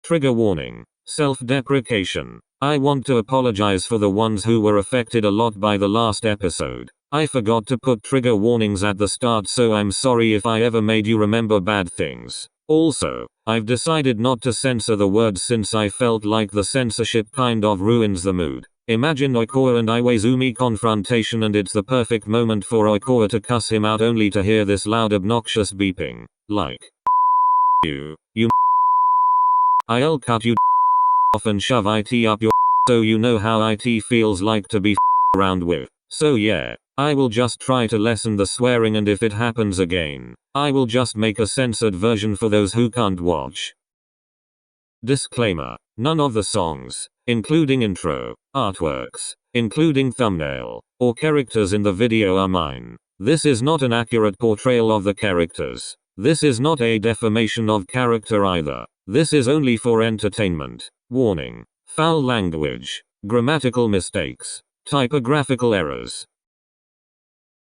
Trigger warning. Self-deprecation. I want to apologize for the ones who were affected a lot by the last episode. I forgot to put trigger warnings at the start, so I'm sorry if I ever made you remember bad things. Also, I've decided not to censor the words since I felt like the censorship kind of ruins the mood. Imagine Oikoa and Iwaizumi confrontation and it's the perfect moment for Oikoa to cuss him out only to hear this loud obnoxious beeping. Like, you I'll cut you off and shove IT up your so you know how IT feels like to be around with. So yeah, I will just try to lessen the swearing, and if it happens again, I will just make a censored version for those who can't watch. Disclaimer. None of the songs, including intro, artworks, including thumbnail, or characters in the video are mine. This is not an accurate portrayal of the characters. This is not a defamation of character either. This is only for entertainment. Warning. Foul language, grammatical mistakes, typographical errors.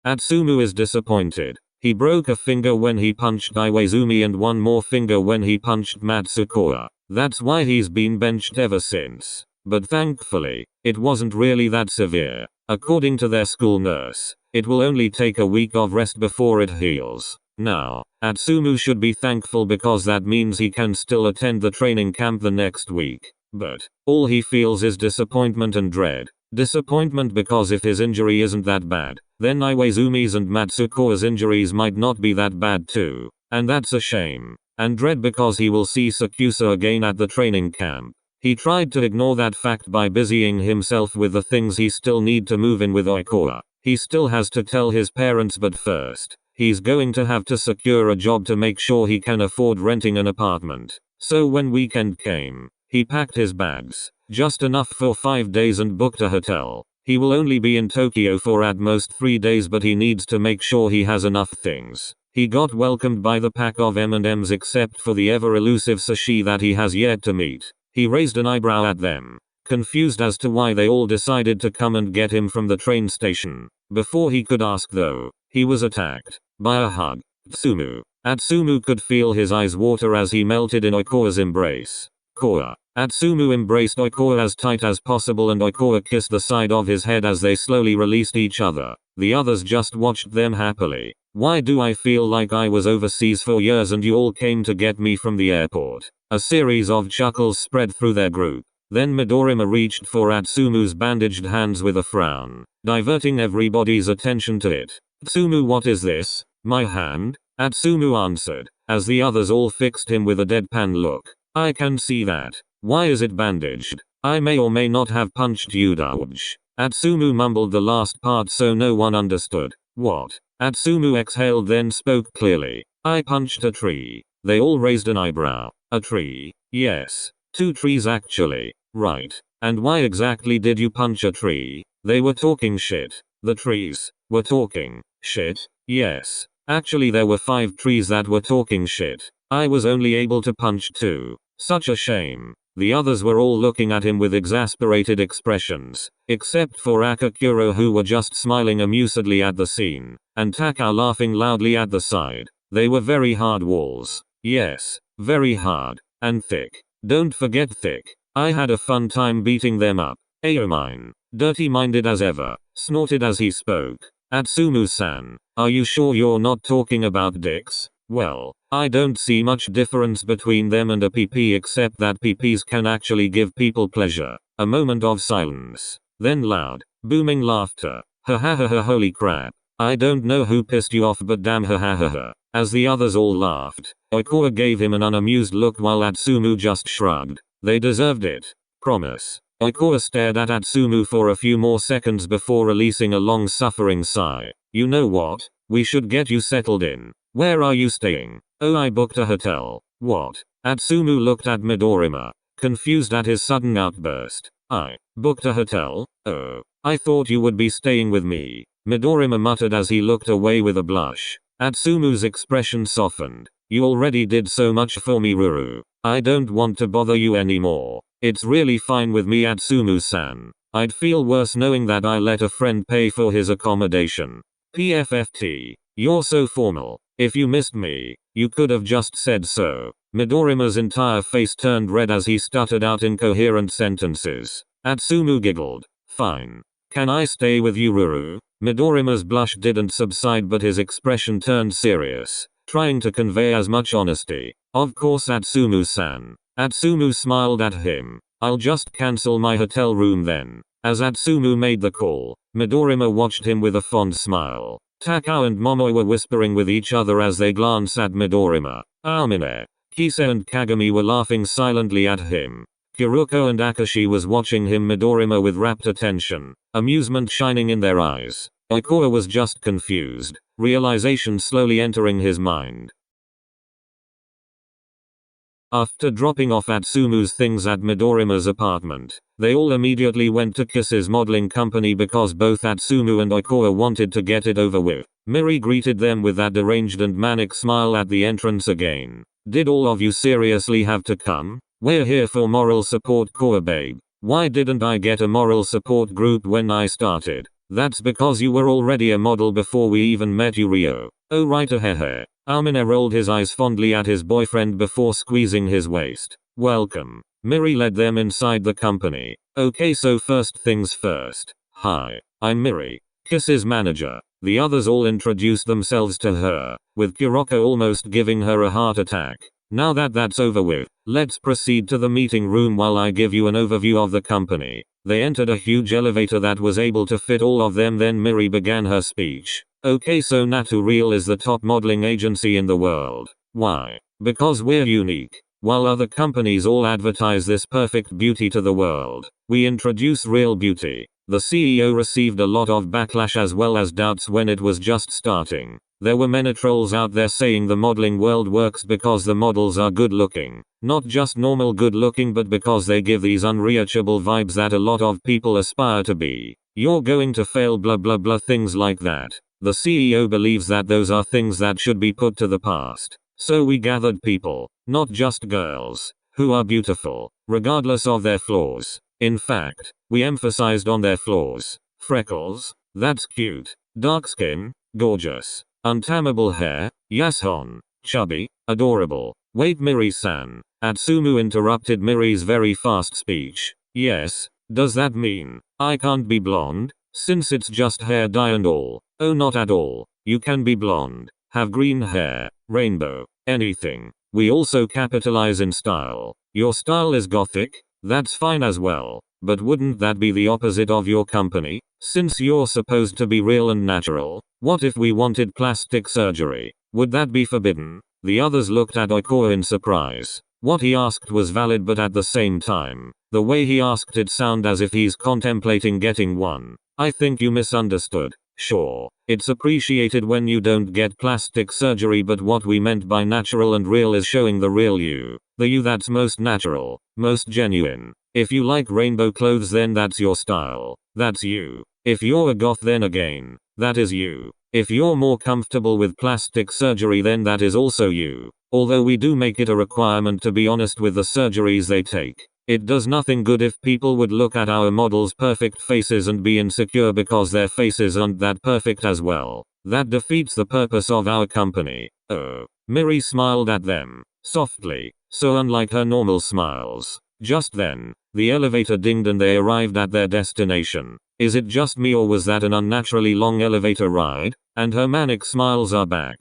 Atsumu is disappointed. He broke a finger when he punched Iwaizumi and one more finger when he punched Matsukoa. That's why he's been benched ever since. But thankfully, it wasn't really that severe. According to their school nurse, it will only take a week of rest before it heals. Now, Atsumu should be thankful because that means he can still attend the training camp the next week. But all he feels is disappointment and dread. Disappointment because if his injury isn't that bad, then Iwaizumi's and Matsukoa's injuries might not be that bad too. And that's a shame. And dread because he will see Sakusa again at the training camp. He tried to ignore that fact by busying himself with the things he still need to move in with Oikoa. He still has to tell his parents, but first, he's going to have to secure a job to make sure he can afford renting an apartment. So when weekend came, he packed his bags, just enough for 5 days, and booked a hotel. He will only be in Tokyo for at most 3 days, but he needs to make sure he has enough things. He got welcomed by the pack of M&Ms except for the ever-elusive Sashi that he has yet to meet. He raised an eyebrow at them, confused as to why they all decided to come and get him from the train station. Before he could ask though, he was attacked by a hug. Atsumu could feel his eyes water as he melted in Oikoa's embrace. Atsumu embraced Oikoa as tight as possible and Oikoa kissed the side of his head as they slowly released each other. The others just watched them happily. Why do I feel like I was overseas for years and you all came to get me from the airport? A series of chuckles spread through their group. Then Midorima reached for Atsumu's bandaged hands with a frown, diverting everybody's attention to it. Atsumu, what is this? My hand? Atsumu answered, as the others all fixed him with a deadpan look. I can see that. Why is it bandaged? I may or may not have punched you, Douge. Atsumu mumbled the last part so no one understood. What? Atsumu exhaled then spoke clearly. I punched a tree. They all raised an eyebrow. A tree? Yes. 2 trees actually. Right. And why exactly did you punch a tree? They were talking shit. The trees were talking shit? Yes. Actually there were 5 trees that were talking shit. I was only able to punch 2. Such a shame. The others were all looking at him with exasperated expressions, except for Akakuro, who were just smiling amusedly at the scene, and Takao laughing loudly at the side. They were very hard walls. Yes, very hard. And thick. Don't forget thick. I had a fun time beating them up. Ayo mine. Dirty-minded as ever. Snorted as he spoke. Atsumu-san, are you sure you're not talking about dicks? Well, I don't see much difference between them and a PP except that PPs can actually give people pleasure. A moment of silence. Then loud, booming laughter. Ha ha ha ha, holy crap. I don't know who pissed you off, but damn ha ha ha ha. As the others all laughed, Oikoa gave him an unamused look while Atsumu just shrugged. They deserved it. Promise. Oikoa stared at Atsumu for a few more seconds before releasing a long-suffering sigh. You know what? We should get you settled in. Where are you staying? Oh, I booked a hotel. What? Atsumu looked at Midorima, confused at his sudden outburst. I booked a hotel? Oh, I thought you would be staying with me. Midorima muttered as he looked away with a blush. Atsumu's expression softened. You already did so much for me, Ruru. I don't want to bother you anymore. It's really fine with me, Atsumu-san. I'd feel worse knowing that I let a friend pay for his accommodation. PFFT. You're so formal. If you missed me, you could have just said so. Midorima's entire face turned red as he stuttered out incoherent sentences. Atsumu giggled. Fine. Can I stay with you, Ruru? Midorima's blush didn't subside, but his expression turned serious, trying to convey as much honesty. Of course, Atsumu-san. Atsumu smiled at him. I'll just cancel my hotel room then. As Atsumu made the call, Midorima watched him with a fond smile. Takao and Momoe were whispering with each other as they glanced at Midorima. Aomine, Kise and Kagami were laughing silently at him. Kuroko and Akashi was watching him, Midorima, with rapt attention, amusement shining in their eyes. Oikawa was just confused, realization slowly entering his mind. After dropping off Atsumu's things at Midorima's apartment, they all immediately went to Kise's modeling company because both Atsumu and Oikawa wanted to get it over with. Miri greeted them with that deranged and manic smile at the entrance again. Did all of you seriously have to come? We're here for moral support, Core babe. Why didn't I get a moral support group when I started? That's because you were already a model before we even met you, Rio. Oh right, ahehe. Aomine rolled his eyes fondly at his boyfriend before squeezing his waist. Welcome. Miri led them inside the company. Okay, so first things first. Hi, I'm Miri, Kise's manager. The others all introduced themselves to her, with Kuroko almost giving her a heart attack. Now that that's over with, let's proceed to the meeting room while I give you an overview of the company. They entered a huge elevator that was able to fit all of them. Then Miri began her speech. Okay, so Natu Real is the top modeling agency in the world. Why? Because we're unique. While other companies all advertise this perfect beauty to the world, we introduce real beauty. The CEO received a lot of backlash as well as doubts when it was just starting. There were many trolls out there saying the modeling world works because the models are good looking. Not just normal good looking, but because they give these unreachable vibes that a lot of people aspire to be. You're going to fail, blah blah blah, things like that. The CEO believes that those are things that should be put to the past. So we gathered people, not just girls, who are beautiful, regardless of their flaws. In fact, we emphasized on their flaws. Freckles? That's cute. Dark skin? Gorgeous. Untamable hair? Yashon. Chubby? Adorable. Wait, Miri-san. Atsumu interrupted Miri's very fast speech. Yes? Does that mean I can't be blonde? Since it's just hair dye and all. Oh, not at all. You can be blonde, have green hair, rainbow, anything. We also capitalize in style. Your style is gothic? That's fine as well. But wouldn't that be the opposite of your company? Since you're supposed to be real and natural, what if we wanted plastic surgery? Would that be forbidden? The others looked at Oikawa in surprise. What he asked was valid, but at the same time, the way he asked it sounded as if he's contemplating getting one. I think you misunderstood. Sure, it's appreciated when you don't get plastic surgery, but what we meant by natural and real is showing the real you. The you that's most natural, most genuine. If you like rainbow clothes, then that's your style. That's you. If you're a goth, then again, that is you. If you're more comfortable with plastic surgery, then that is also you. Although we do make it a requirement to be honest with the surgeries they take. It does nothing good if people would look at our models' perfect faces and be insecure because their faces aren't that perfect as well. That defeats the purpose of our company. Oh. Miri smiled at them, softly, so unlike her normal smiles. Just then, the elevator dinged and they arrived at their destination. Is it just me, or was that an unnaturally long elevator ride? And her manic smiles are back.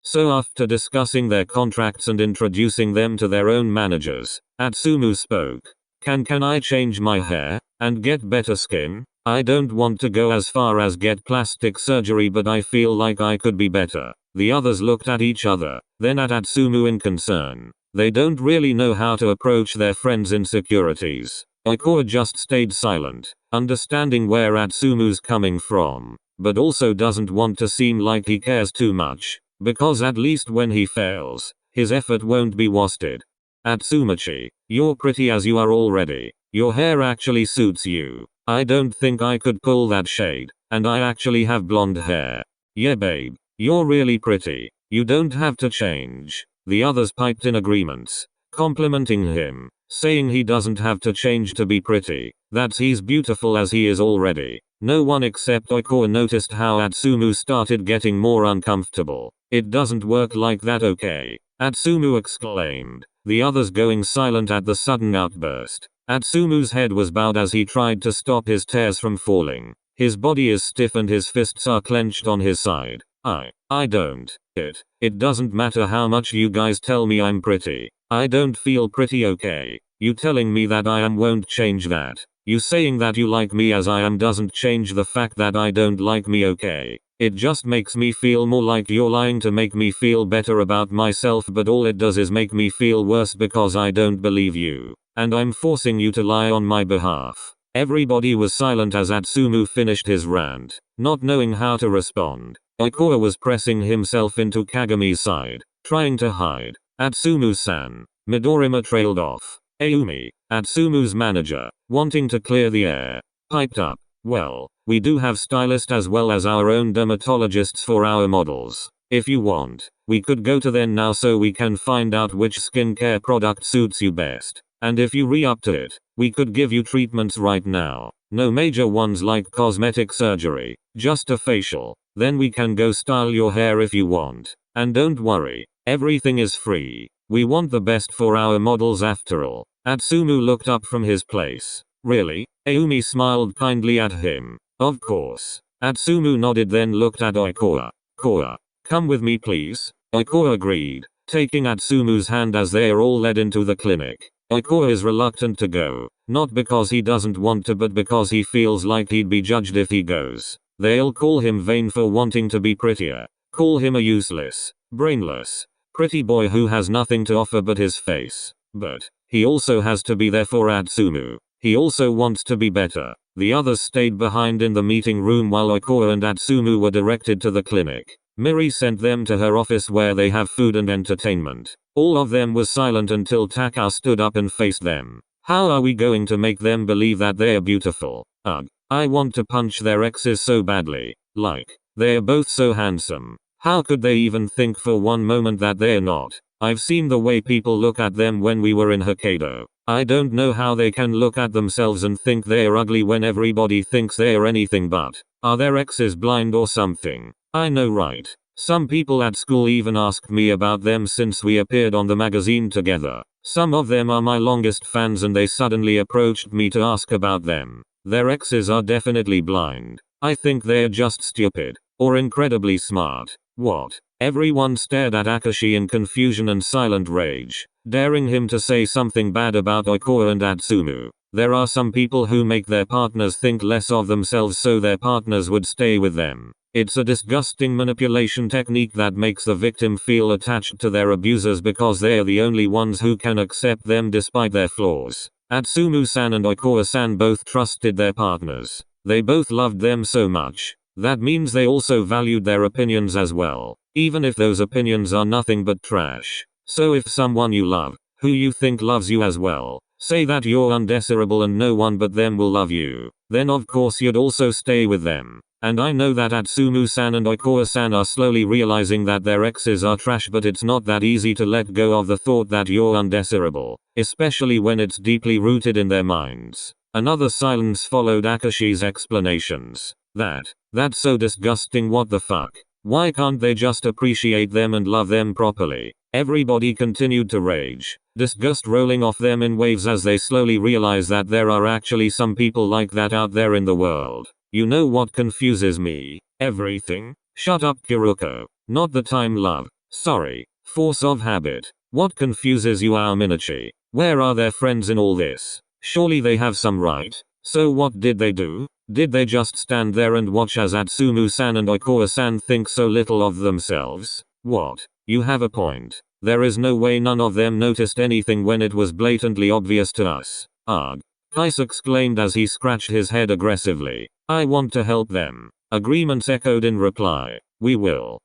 So after discussing their contracts and introducing them to their own managers, Atsumu spoke. Can I change my hair and get better skin? I don't want to go as far as get plastic surgery, but I feel like I could be better. The others looked at each other, then at Atsumu in concern. They don't really know how to approach their friends' insecurities. Oikawa just stayed silent, understanding where Atsumu's coming from, but also doesn't want to seem like he cares too much. Because at least when he fails, his effort won't be wasted. Atsumachi, you're pretty as you are already. Your hair actually suits you. I don't think I could pull that shade, and I actually have blonde hair. Yeah babe, you're really pretty. You don't have to change. The others piped in agreements, complimenting him, saying he doesn't have to change to be pretty, that he's beautiful as he is already. No one except Oikoa noticed how Atsumu started getting more uncomfortable. It doesn't work like that, okay? Atsumu exclaimed, the others going silent at the sudden outburst. Atsumu's head was bowed as he tried to stop his tears from falling. His body is stiff and his fists are clenched on his side. I don't. It doesn't matter how much you guys tell me I'm pretty. I don't feel pretty, okay? You telling me that I am won't change that. You saying that you like me as I am doesn't change the fact that I don't like me, okay? It just makes me feel more like you're lying to make me feel better about myself, but all it does is make me feel worse because I don't believe you. And I'm forcing you to lie on my behalf. Everybody was silent as Atsumu finished his rant, not knowing how to respond. Oikoa was pressing himself into Kagami's side, trying to hide. Atsumu-san. Midorima trailed off. Ayumi, Atsumu's manager, wanting to clear the air, piped up, well, we do have stylists as well as our own dermatologists for our models. If you want, we could go to them now so we can find out which skincare product suits you best. And if you re-up to it, we could give you treatments right now. No major ones like cosmetic surgery, just a facial. Then we can go style your hair if you want. And don't worry, everything is free. We want the best for our models after all. Atsumu looked up from his place. Really? Ayumi smiled kindly at him. Of course. Atsumu nodded, then looked at Oikoa. Koa, come with me please. Oikoa agreed, taking Atsumu's hand as they are all led into the clinic. Oikoa is reluctant to go, not because he doesn't want to but because he feels like he'd be judged if he goes. They'll call him vain for wanting to be prettier. Call him a useless, brainless, pretty boy who has nothing to offer but his face. But he also has to be there for Atsumu. He also wants to be better. The others stayed behind in the meeting room while Oikoa and Atsumu were directed to the clinic. Miri sent them to her office where they have food and entertainment. All of them was silent until Takao stood up and faced them. How are we going to make them believe that they're beautiful? Ugh. I want to punch their exes so badly. Like, they're both so handsome. How could they even think for one moment that they're not? I've seen the way people look at them when we were in Hokkaido. I don't know how they can look at themselves and think they're ugly when everybody thinks they're anything but. Are their exes blind or something? I know, right? Some people at school even asked me about them since we appeared on the magazine together. Some of them are my longest fans and they suddenly approached me to ask about them. Their exes are definitely blind. I think they're just stupid. Or incredibly smart. What? Everyone stared at Akashi in confusion and silent rage, daring him to say something bad about Oikoa and Atsumu. There are some people who make their partners think less of themselves so their partners would stay with them. It's a disgusting manipulation technique that makes the victim feel attached to their abusers because they're the only ones who can accept them despite their flaws. Atsumu-san and Oikoa-san both trusted their partners. They both loved them so much. That means they also valued their opinions as well, even if those opinions are nothing but trash. So if someone you love, who you think loves you as well, say that you're undesirable and no one but them will love you, then of course you'd also stay with them. And I know that Atsumu-san and Oikoa-san are slowly realizing that their exes are trash, but it's not that easy to let go of the thought that you're undesirable, especially when it's deeply rooted in their minds. Another silence followed Akashi's explanations. That's so disgusting, what the fuck? Why can't they just appreciate them and love them properly? Everybody continued to rage, disgust rolling off them in waves as they slowly realize that there are actually some people like that out there in the world. You know what confuses me? Everything? Shut up, Kiruko. Not the time, love. Sorry. Force of habit. What confuses you, Aominichi? Where are their friends in all this? Surely they have some right. So what did they do? Did they just stand there and watch as Atsumu-san and Oikoa-san think so little of themselves? What? You have a point. There is no way none of them noticed anything when it was blatantly obvious to us. Ugh. Kais exclaimed as he scratched his head aggressively. I want to help them. Agreement echoed in reply. We will.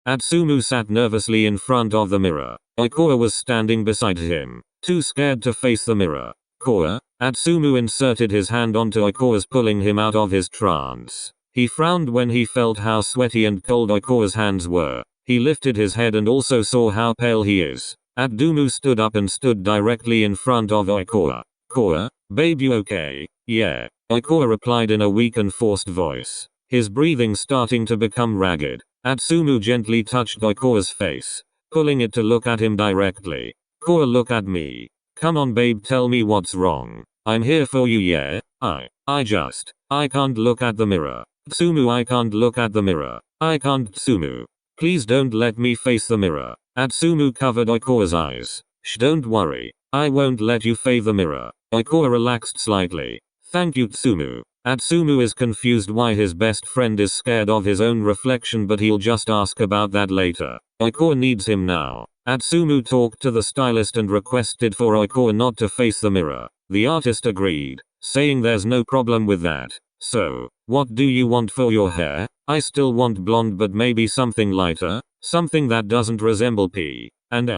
Atsumu sat nervously in front of the mirror. Oikoa was standing beside him, too scared to face the mirror. Koa? Atsumu inserted his hand onto Oikoa's, pulling him out of his trance. He frowned when he felt how sweaty and cold Oikoa's hands were. He lifted his head and also saw how pale he is. Atsumu stood up and stood directly in front of Oikoa. Koa, babe, you okay? Yeah, Oikoa replied in a weak and forced voice, his breathing starting to become ragged. Atsumu gently touched Oikoa's face, pulling it to look at him directly. Koa, look at me. Come on babe, tell me what's wrong. I'm here for you, yeah? I can't look at the mirror. Tsumu, I can't look at the mirror. I can't, Tsumu. Please don't let me face the mirror. Atsumu covered Oikoa's eyes. Shh, don't worry. I won't let you face the mirror. Oikoa relaxed slightly. Thank you, Tsumu. Atsumu is confused why his best friend is scared of his own reflection, but he'll just ask about that later. Oikoa needs him now. Atsumu talked to the stylist and requested for Oikoa not to face the mirror. The artist agreed, saying there's no problem with that. So, what do you want for your hair? I still want blonde, but maybe something lighter, something that doesn't resemble pee. And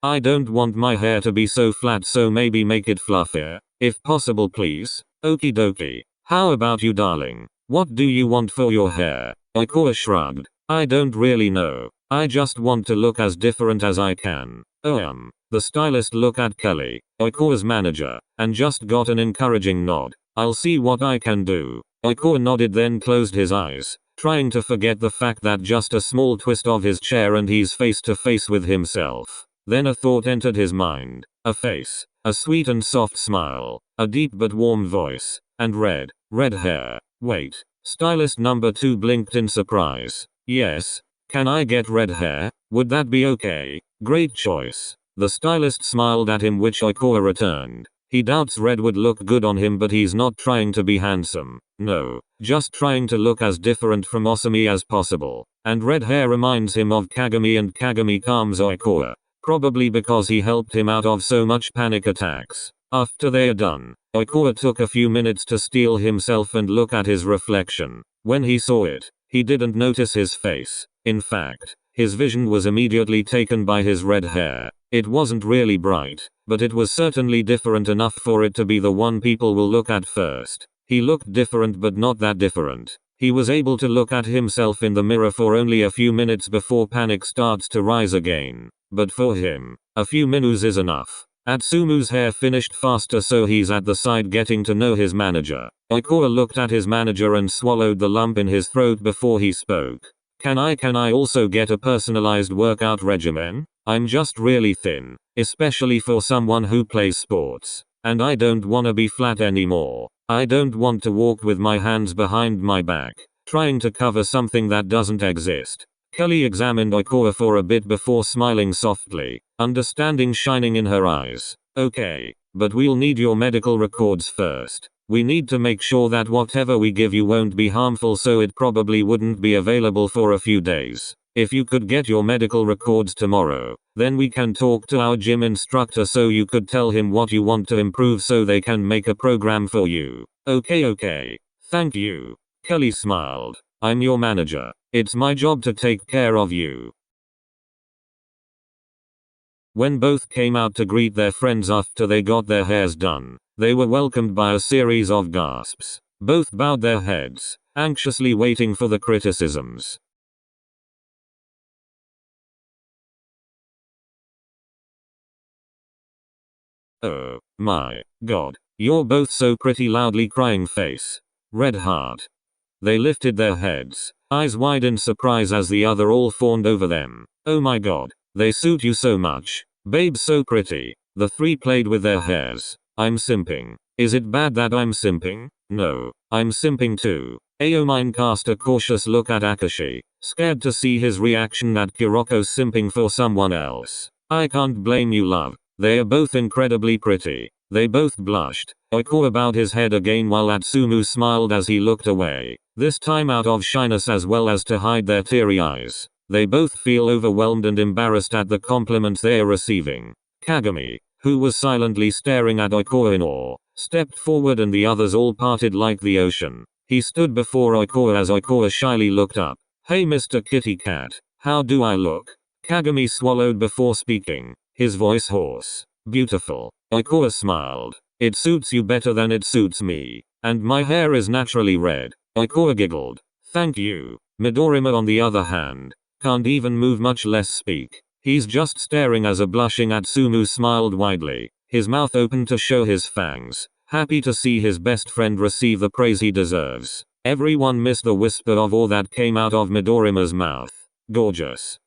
I don't want my hair to be so flat, so maybe make it fluffier, if possible please. Okie dokie. How about you, darling? What do you want for your hair? Oikoa shrugged. I don't really know. I just want to look as different as I can. The stylist looked at Kelly, Oikoa's manager, and just got an encouraging nod. I'll see what I can do. Oikoa nodded, then closed his eyes, trying to forget the fact that just a small twist of his chair and he's face to face with himself. Then a thought entered his mind. A face, a sweet and soft smile, a deep but warm voice, and red hair. Wait. Stylist number 2 blinked in surprise. Yes. Can I get red hair? Would that be okay? Great choice. The stylist smiled at him, which Oikoa returned. He doubts red would look good on him, but he's not trying to be handsome. No, just trying to look as different from Osami as possible. And red hair reminds him of Kagami, and Kagami calms Oikoa. Probably because he helped him out of so much panic attacks. After they are done, Oikoa took a few minutes to steel himself and look at his reflection. When he saw it, he didn't notice his face. In fact, his vision was immediately taken by his red hair. It wasn't really bright, but it was certainly different enough for it to be the one people will look at first. He looked different, but not that different. He was able to look at himself in the mirror for only a few minutes before panic starts to rise again. But for him, a few minutes is enough. Atsumu's hair finished faster, so he's at the side getting to know his manager. Oikoa looked at his manager and swallowed the lump in his throat before he spoke. Can I also get a personalized workout regimen? I'm just really thin, especially for someone who plays sports. And I don't wanna be flat anymore. I don't want to walk with my hands behind my back, trying to cover something that doesn't exist. Kelly examined Oikoa for a bit before smiling softly, understanding shining in her eyes. Okay, but we'll need your medical records first. We need to make sure that whatever we give you won't be harmful, so it probably wouldn't be available for a few days. If you could get your medical records tomorrow, then we can talk to our gym instructor so you could tell him what you want to improve so they can make a program for you. Okay. Thank you. Kelly smiled. I'm your manager. It's my job to take care of you. When both came out to greet their friends after they got their hairs done, they were welcomed by a series of gasps. Both bowed their heads, anxiously waiting for the criticisms. Oh my god, you're both so pretty, loudly crying face. Red heart. They lifted their heads, eyes wide in surprise as the other all fawned over them. Oh my god, they suit you so much. Babe, so pretty. The three played with their hairs. I'm simping. Is it bad that I'm simping? No, I'm simping too. Aomine cast a cautious look at Akashi, scared to see his reaction at Kuroko's simping for someone else. I can't blame you, love. They are both incredibly pretty. They both blushed. Oikoa bowed his head again while Atsumu smiled as he looked away, this time out of shyness as well as to hide their teary eyes. They both feel overwhelmed and embarrassed at the compliments they are receiving. Kagami, who was silently staring at Oikoa in awe, stepped forward and the others all parted like the ocean. He stood before Oikoa as Oikoa shyly looked up. Hey Mr. Kitty Cat, how do I look? Kagami swallowed before speaking, his voice hoarse. Beautiful. Oikoa smiled. It suits you better than it suits me. And my hair is naturally red. Oikoa giggled. Thank you. Midorima on the other hand, can't even move much less speak. He's just staring as a blushing Atsumu smiled widely, his mouth open to show his fangs, happy to see his best friend receive the praise he deserves. Everyone missed the whisper of awe that came out of Midorima's mouth. Gorgeous.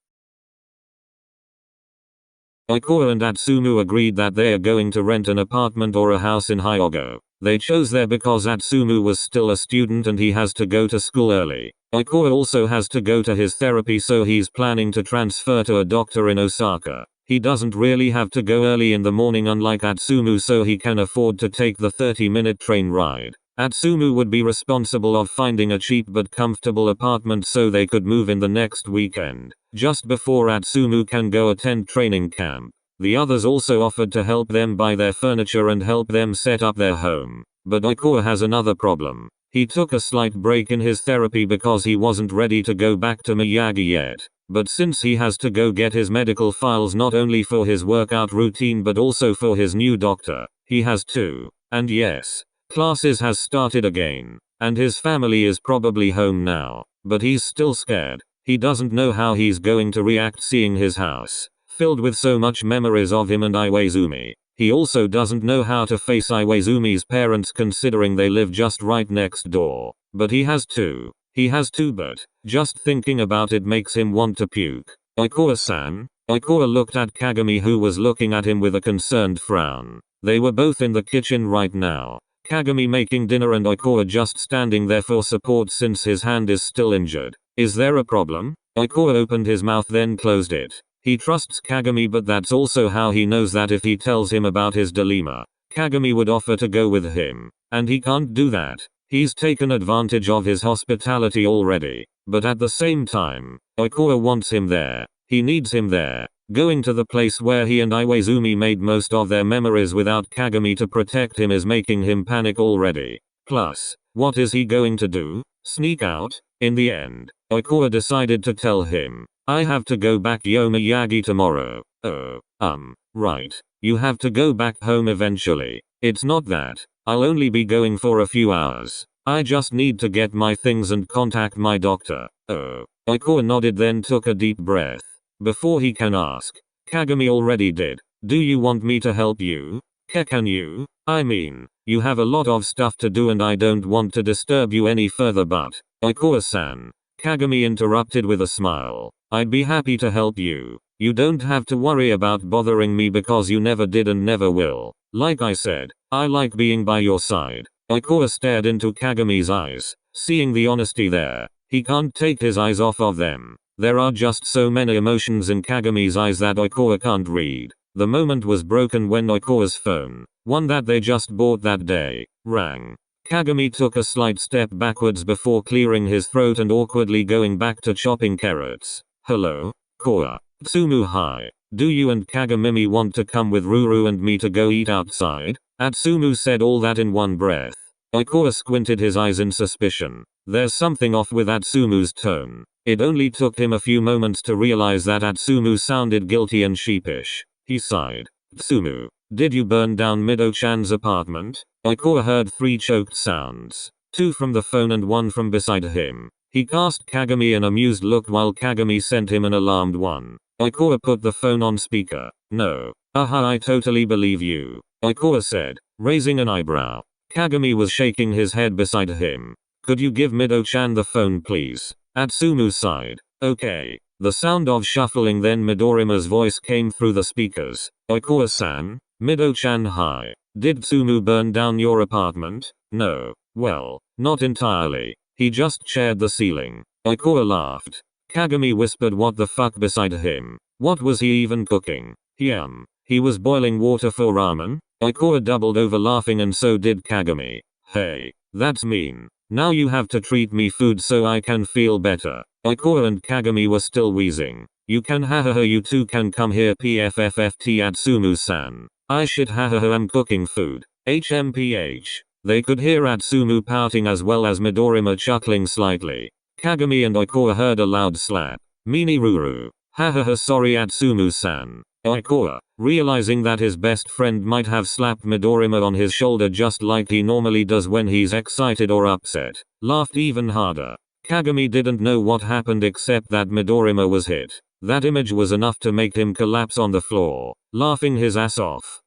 Ikuo and Atsumu agreed that they are going to rent an apartment or a house in Hyogo. They chose there because Atsumu was still a student and he has to go to school early. Ikuo also has to go to his therapy, so he's planning to transfer to a doctor in Osaka. He doesn't really have to go early in the morning unlike Atsumu, so he can afford to take the 30-minute train ride. Atsumu would be responsible of finding a cheap but comfortable apartment so they could move in the next weekend, just before Atsumu can go attend training camp. The others also offered to help them buy their furniture and help them set up their home. But Ikuo has another problem. He took a slight break in his therapy because he wasn't ready to go back to Miyagi yet. But since he has to go get his medical files not only for his workout routine but also for his new doctor, he has to. And yes, classes has started again. And his family is probably home now. But he's still scared. He doesn't know how he's going to react seeing his house filled with so much memories of him and Iwaizumi. He also doesn't know how to face Iwaizumi's parents considering they live just right next door. But he has to. But just thinking about it makes him want to puke. Ikuo-san? Ikuo looked at Kagami, who was looking at him with a concerned frown. They were both in the kitchen right now. Kagami making dinner and Ikuo just standing there for support since his hand is still injured. Is there a problem? Ikuo opened his mouth then closed it. He trusts Kagami, but that's also how he knows that if he tells him about his dilemma, Kagami would offer to go with him. And he can't do that. He's taken advantage of his hospitality already. But at the same time, Ikuo wants him there. He needs him there. Going to the place where he and Iwaizumi made most of their memories without Kagami to protect him is making him panic already. Plus, what is he going to do? Sneak out? In the end, Ikuo decided to tell him, I have to go back Miyagi tomorrow. Right. You have to go back home eventually. It's not that. I'll only be going for a few hours. I just need to get my things and contact my doctor. Ikuo nodded then took a deep breath. Before he can ask, Kagami already did. Do you want me to help you? Can you? I mean, you have a lot of stuff to do and I don't want to disturb you any further, but Ikuo-san. Kagami interrupted with a smile. I'd be happy to help you. You don't have to worry about bothering me because you never did and never will. Like I said, I like being by your side. Ikuo stared into Kagami's eyes, seeing the honesty there. He can't take his eyes off of them. There are just so many emotions in Kagami's eyes that Ikuo can't read. The moment was broken when Ikuo's phone, one that they just bought that day, rang. Kagami took a slight step backwards before clearing his throat and awkwardly going back to chopping carrots. Hello? Koa. Tsumu, hi. Do you and Kagami want to come with Ruru and me to go eat outside? Atsumu said all that in one breath. Ikuo squinted his eyes in suspicion. There's something off with Atsumu's tone. It only took him a few moments to realize that Atsumu sounded guilty and sheepish. He sighed. Tsumu, did you burn down Mido-chan's apartment? Ikuo heard 3 choked sounds. 2 from the phone and 1 from beside him. He cast Kagami an amused look while Kagami sent him an alarmed one. Ikuo put the phone on speaker. No. I totally believe you. Ikuo said, raising an eyebrow. Kagami was shaking his head beside him. Could you give Mido-chan the phone please? Atsumu sighed. Okay. The sound of shuffling, then Midorima's voice came through the speakers. Ikuo-san? Mido-chan, hi. Did Tsumu burn down your apartment? No. Well, not entirely. He just shared the ceiling. Ikuo laughed. Kagami whispered what the fuck beside him. What was he even cooking? He was boiling water for ramen? Ikuo doubled over laughing and so did Kagami. Hey, that's mean. Now you have to treat me food so I can feel better. Ikuo and Kagami were still wheezing. You can hahaha, you two can come here pffft Atsumu-san. I shit hahaha, I'm cooking food. HMPH. They could hear Atsumu pouting as well as Midorima chuckling slightly. Kagami and Ikuo heard a loud slap. Meanie Ruru. Hahaha, sorry Atsumu-san. Ikuo, realizing that his best friend might have slapped Midorima on his shoulder just like he normally does when he's excited or upset, laughed even harder. Kagami didn't know what happened except that Midorima was hit. That image was enough to make him collapse on the floor, laughing his ass off.